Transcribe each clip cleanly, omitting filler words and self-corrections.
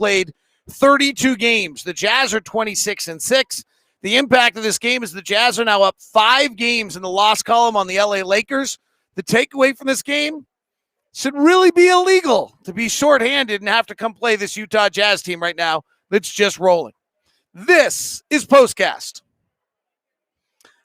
played 32 games. The Jazz are 26-6. The impact of this game is the Jazz are now up 5 games in the loss column on the LA Lakers. The takeaway from this game should really be illegal to be shorthanded and have to come play this Utah Jazz team right now that's just rolling. This is POSTCAST.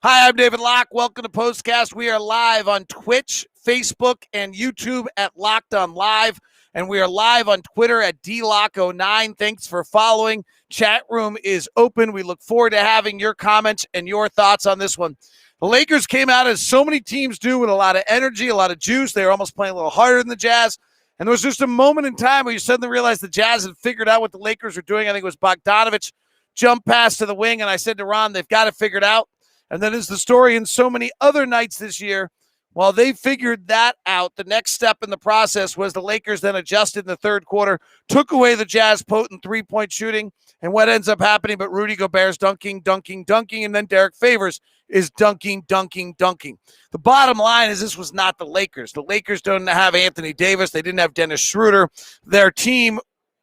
Hi, I'm David Locke. Welcome to POSTCAST. We are live on Twitch, Facebook, and YouTube at Locked On Live. And we are live on Twitter at DLock09. Thanks for following. Chat room is open. We look forward to having your comments and your thoughts on this one. The Lakers came out as so many teams do with a lot of energy, a lot of juice. They were almost playing a little harder than the Jazz. And there was just a moment in time where you suddenly realized the Jazz had figured out what the Lakers were doing. I think it was Bogdanovich jump pass to the wing. And I said to Ron, they've got it figured out. And that is the story in so many other nights this year. While they figured that out, the next step in the process was the Lakers then adjusted in the third quarter, took away the Jazz potent three-point shooting, and what ends up happening but Rudy Gobert's dunking, and then Derek Favors is dunking. The bottom line is this was not the Lakers. The Lakers don't have Anthony Davis. They didn't have Dennis Schroeder. Their team,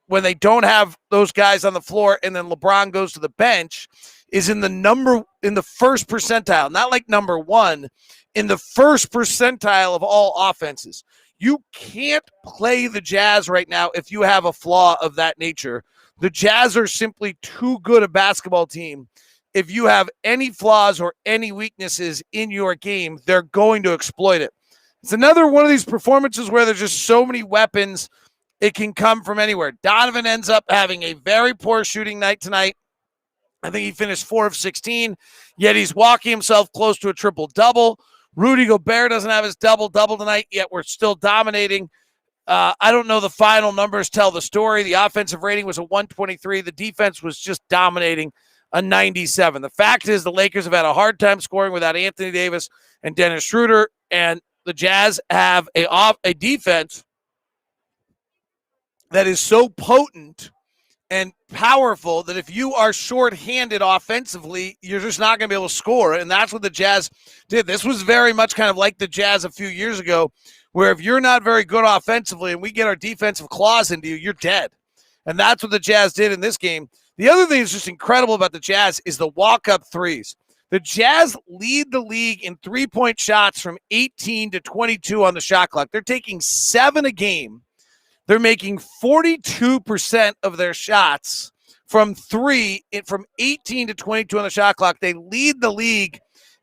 when they don't have those guys on the floor and then LeBron goes to the bench, is in the first percentile, not like number one, in the first percentile of all offenses. You can't play the Jazz right now if you have a flaw of that nature. The Jazz are simply too good a basketball team. If you have any flaws or any weaknesses in your game, they're going to exploit it. It's another one of these performances where there's just so many weapons. It can come from anywhere. Donovan ends up having a very poor shooting night tonight. I think he finished 4 of 16, yet he's walking himself close to a triple-double. Rudy Gobert doesn't have his double-double tonight, yet we're still dominating. I don't know the final numbers tell the story. The offensive rating was a 123. The defense was just dominating, a 97. The fact is the Lakers have had a hard time scoring without Anthony Davis and Dennis Schroeder, and the Jazz have a defense that is so potent and powerful that if you are shorthanded offensively, you're just not going to be able to score. And that's what the Jazz did. This was very much kind of like the Jazz a few years ago, where if you're not very good offensively and we get our defensive claws into you, you're dead. And that's what the Jazz did in this game. The other thing that's just incredible about the Jazz is the walk-up threes. The Jazz lead the league in three-point shots from 18 to 22 on the shot clock. They're taking 7 a game. They're making 42% of their shots from 3, from 18 to 22 on the shot clock. They lead the league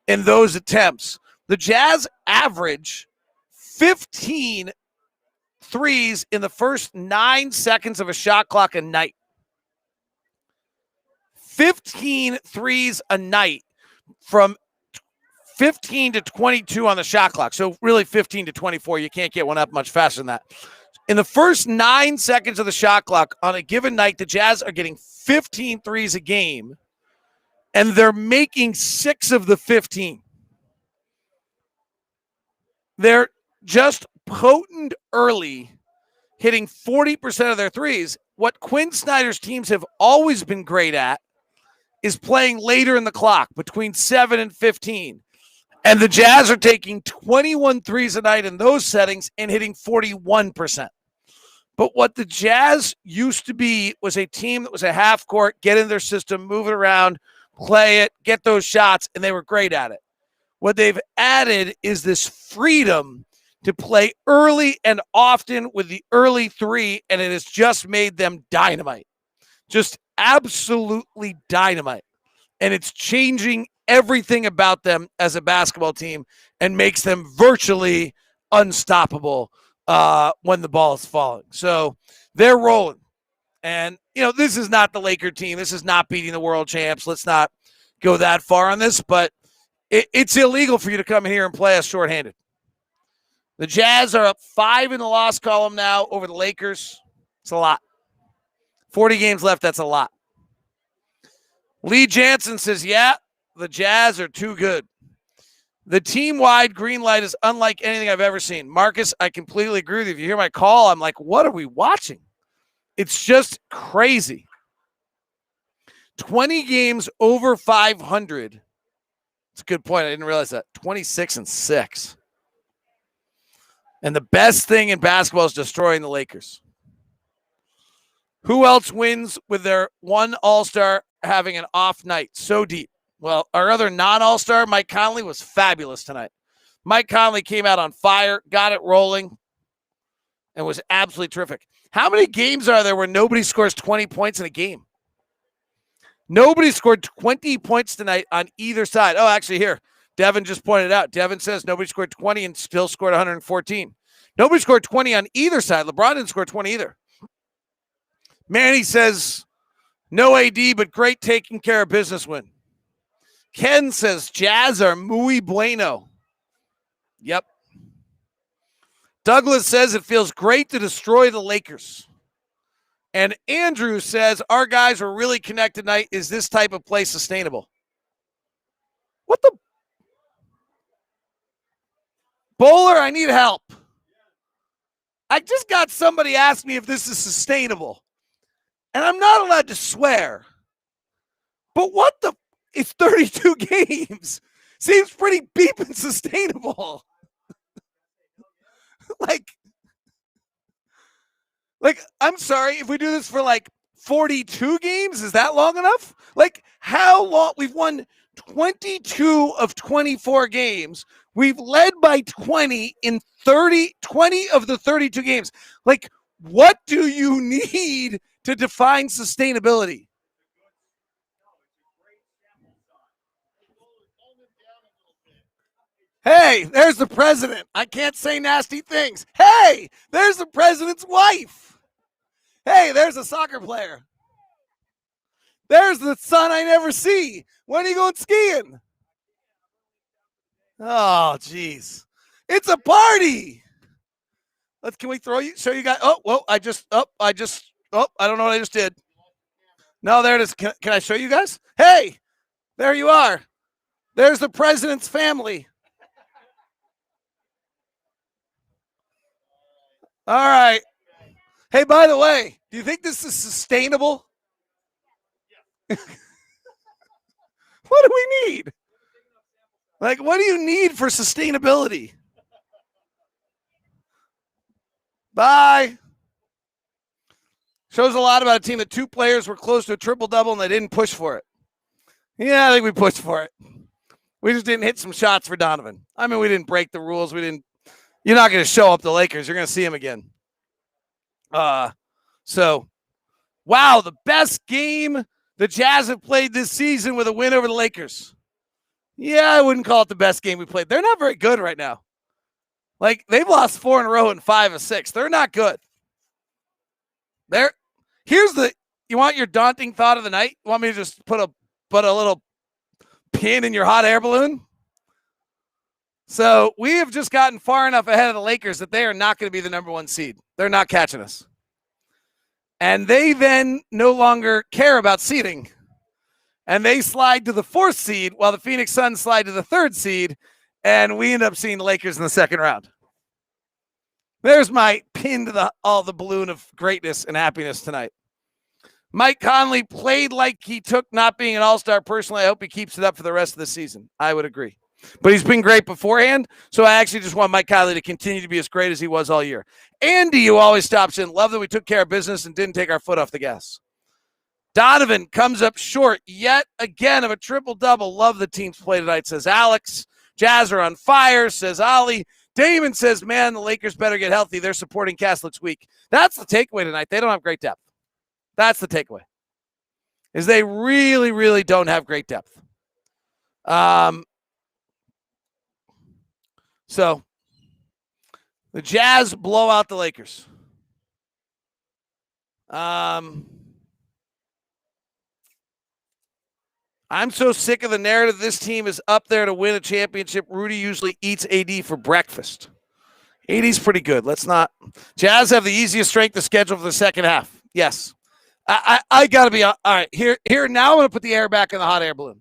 in those attempts. The Jazz average 15 threes in the first 9 seconds of a shot clock a night. 15 threes a night from 15 to 22 on the shot clock. So really 15 to 24. You can't get one up much faster than that. In the first 9 seconds of the shot clock on a given night, the Jazz are getting 15 threes a game, and they're making 6 of the 15. They're just potent early, hitting 40% of their threes. What Quinn Snyder's teams have always been great at is playing later in the clock, between 7 and 15. And the Jazz are taking 21 threes a night in those settings and hitting 41%. But what the Jazz used to be was a team that was a half court, get in their system, move it around, play it, get those shots, and they were great at it. What they've added is this freedom to play early and often with the early three, and it has just made them dynamite. Just absolutely dynamite. And it's changing everything about them as a basketball team and makes them virtually unstoppable when the ball is falling. So they're rolling. And, you know, this is not the Laker team. This is not beating the world champs. Let's not go that far on this, but it's illegal for you to come in here and play us shorthanded. The Jazz are up 5 in the loss column now over the Lakers. It's a lot. 40 games left, that's a lot. Lee Jansen says, yeah, the Jazz are too good. The team-wide green light is unlike anything I've ever seen. Marcus, I completely agree with you. If you hear my call, I'm like, what are we watching? It's just crazy. 20 games over 500. That's a good point. I didn't realize that. 26-6. And the best thing in basketball is destroying the Lakers. Who else wins with their one all-star having an off night? So deep. Well, our other non-all-star, Mike Conley, was fabulous tonight. Mike Conley came out on fire, got it rolling, and was absolutely terrific. How many games are there where nobody scores 20 points in a game? Nobody scored 20 points tonight on either side. Oh, actually, here, Devin just pointed out. Devin says nobody scored 20 and still scored 114. Nobody scored 20 on either side. LeBron didn't score 20 either. Manny says no AD, but great taking care of business win. Ken says Jazz are muy bueno. Yep. Douglas says it feels great to destroy the Lakers. And Andrew says our guys are really connected tonight. Is this type of play sustainable? What the? Bowler, I need help. I just got somebody ask me if this is sustainable. And I'm not allowed to swear. But what the? It's 32 games. Seems pretty beeping sustainable. Like, I'm sorry, if we do this for like 42 games, is that long enough? Like, how long? We've won 22 of 24 games. We've led by 20 in 20 of the 32 games. Like, what do you need to define sustainability? Hey, there's the president. I can't say nasty things. Hey, there's the president's wife. Hey, there's a soccer player. There's the son I never see. When are you going skiing? Oh, jeez. It's a party. Can we show you guys? Oh, I don't know what I just did. No, there it is. Can I show you guys? Hey, there you are. There's the president's family. All right. Hey, by the way, do you think this is sustainable? What do we need? Like, what do you need for sustainability? Bye. Shows a lot about a team that two players were close to a triple-double and they didn't push for it. Yeah, I think we pushed for it. We just didn't hit some shots for Donovan. I mean, we didn't break the rules. You're not going to show up the Lakers. You're going to see him again. So, wow, the best game the Jazz have played this season with a win over the Lakers. Yeah, I wouldn't call it the best game we played. They're not very good right now. Like, they've lost 4 in a row and 5 of 6. They're not good. You want your daunting thought of the night? You want me to just put a little pin in your hot air balloon? So we have just gotten far enough ahead of the Lakers that they are not going to be the number 1 seed. They're not catching us. And they then no longer care about seeding. And they slide to the 4th seed while the Phoenix Suns slide to the 3rd seed. And we end up seeing the Lakers in the 2nd round. There's my pin to the balloon of greatness and happiness tonight. Mike Conley played like he took not being an all-star personally. I hope he keeps it up for the rest of the season. I would agree. But he's been great beforehand, so I actually just want Mike Conley to continue to be as great as he was all year. Andy, who always stops in, love that we took care of business and didn't take our foot off the gas. Donovan comes up short yet again of a triple-double. Love the team's play tonight, says Alex. Jazz are on fire, says Ollie. Damon says, man, the Lakers better get healthy. Their supporting cast looks weak. That's the takeaway tonight. They don't have great depth. That's the takeaway, is they really, really don't have great depth. So the Jazz blow out the Lakers. I'm so sick of the narrative this team is up there to win a championship. Rudy usually eats AD for breakfast. AD's pretty good. Let's not. Jazz have the easiest strength of schedule for the second half. Yes. I got to be all right. Here. Now I'm going to put the air back in the hot air balloon.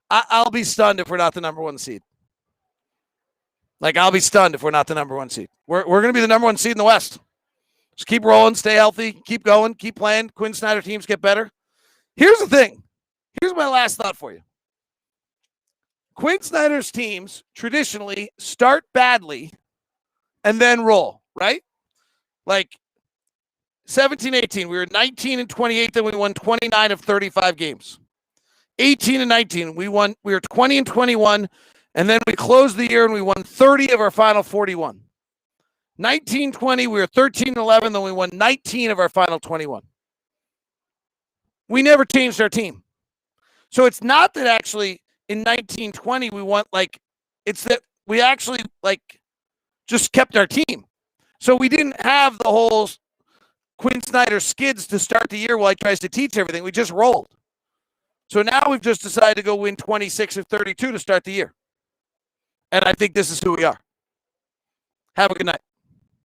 I'll be stunned if we're not the number 1 seed. Like, I'll be stunned if we're not the number 1 seed. We're going to be the number 1 seed in the West. Just keep rolling, stay healthy, keep going, keep playing. Quinn Snyder teams get better. Here's the thing. Here's my last thought for you. Quinn Snyder's teams traditionally start badly and then roll, right? Like, 17, 18, we were 19 and 28, then we won 29 of 35 games. 18 and 19, we were 20 and 21, and then we closed the year and we won 30 of our final 41. 19, 20, we were 13 and 11, then we won 19 of our final 21. We never changed our team. So it's not that actually in 1920 we won, it's that we actually just kept our team. So we didn't have the whole Quinn Snyder skids to start the year while he tries to teach everything. We just rolled. So now we've just decided to go win 26 of 32 to start the year. And I think this is who we are. Have a good night.